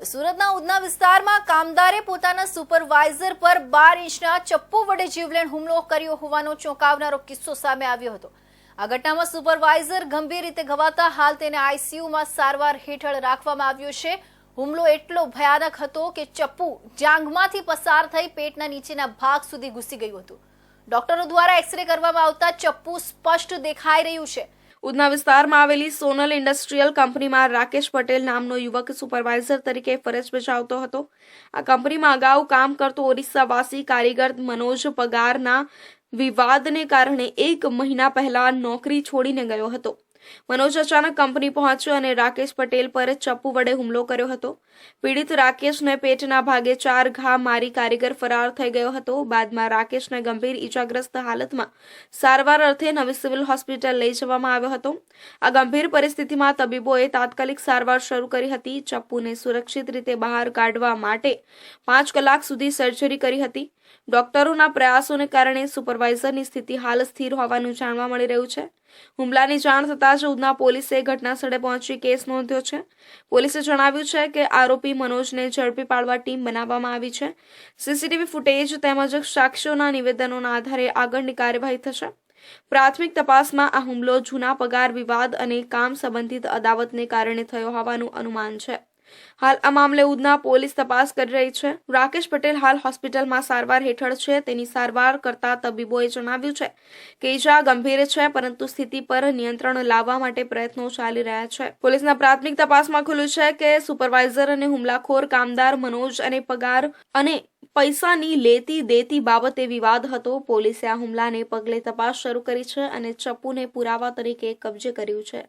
સુરતના ઉધના વિસ્તારમાં કામદારે પોતાના સુપરવાઇઝર પર 12 ઇંચના ચપ્પુ વડે જીવલેણ હુમલો કર્યો હોવાનો ચોંકાવનારો કિસ્સો સામે આવ્યો હતો। આ ઘટનામાં સુપરવાઇઝર ગંભીર રીતે ઘવાતા હાલ તેને આઈસીયુમાં સારવાર હેઠળ રાખવામાં આવ્યો છે। હુમલો એટલો ભયાનક હતો કે ચપ્પુ જાંઘમાંથી પસાર થઈ પેટના નીચેના ભાગ સુધી ઘૂસી ગયું હતું। ડોક્ટરો દ્વારા એક્સરે કરવામાં આવતા ચપ્પુ સ્પષ્ટ દેખાઈ રહ્યું છે। ઉધના વિસ્તારમાં આવેલી સોનલ ઇન્ડસ્ટ્રીયલ કંપનીમાં રાકેશ પટેલ નામનો યુવક સુપરવાઇઝર તરીકે ફરજ બજાવતો હતો। આ કંપનીમાં અગાઉ કામ કરતો ઓરિસ્સાવાસી કારીગર મનોજ પગારના વિવાદને કારણે 1 મહિના પહેલા નોકરી છોડીને ગયો હતો। મનોજ અચાનક કંપની પહોંચ્યો અને રાકેશ પટેલ પર ચપ્પુ વડે હુમલો કર્યો હતો। પીડિત રાકેશને પેટના ભાગે 4 ઘા મારી કારીગર ફરાર થઈ ગયો હતો। બાદમાં રાકેશને ગંભીર ઈજાગ્રસ્ત હાલતમાં સારવાર અર્થે નવી સિવિલ હોસ્પિટલ લઈ જવામાં આવ્યો હતો। આ ગંભીર પરિસ્થિતિમાં તબીબોએ તાત્કાલિક સારવાર શરૂ કરી હતી। ચપ્પુને સુરક્ષિત રીતે બહાર કાઢવા માટે 5 કલાક સુધી સર્જરી કરી હતી। ડોક્ટરોના પ્રયાસોને કારણે સુપરવાઇઝરની સ્થિતિ હાલ સ્થિર હોવાનું જાણવા મળી રહ્યું છે। હુમલાની જાણ થતાં જ ઉધના પોલીસે ઘટનાસ્થળે પહોંચી કેસ નોંધ્યો છે। પોલીસે જણાવ્યું છે કે આરોપી મનોજને ઝડપી પાડવા ટીમ બનાવવામાં આવી છે। સીસીટીવી ફૂટેજ તેમજ સાક્ષીઓના નિવેદનોના આધારે આગળની કાર્યવાહી થશે। પ્રાથમિક તપાસમાં આ હુમલો જૂના પગાર વિવાદ અને કામ સંબંધિત અદાવતને કારણે થયો હોવાનું અનુમાન છે। હાલ આ મામલે ઉધના પોલીસ તપાસ કરી રહી છે। રાકેશ પટેલ હાલ હોસ્પિટલમાં સારવાર હેઠળ છે। તેની સારવાર કરતા તબીબોએ જણાવ્યું છે કે ઈજા ગંભીર છે, પરંતુ સ્થિતિ પર નિયંત્રણ લાવવા માટે પ્રયત્નો ચાલી રહ્યા છે। પોલીસના પ્રાથમિક તપાસમાં ખુલ્યું છે કે સુપરવાઇઝર અને હુમલાખોર કામદાર મનોજ અને પગાર અને પૈસાની લેતી દેતી બાબતે વિવાદ હતો। પોલીસે આ હુમલાને પગલે તપાસ શરૂ કરી છે અને ચપ્પુને પુરાવા તરીકે કબજે કર્યું છે।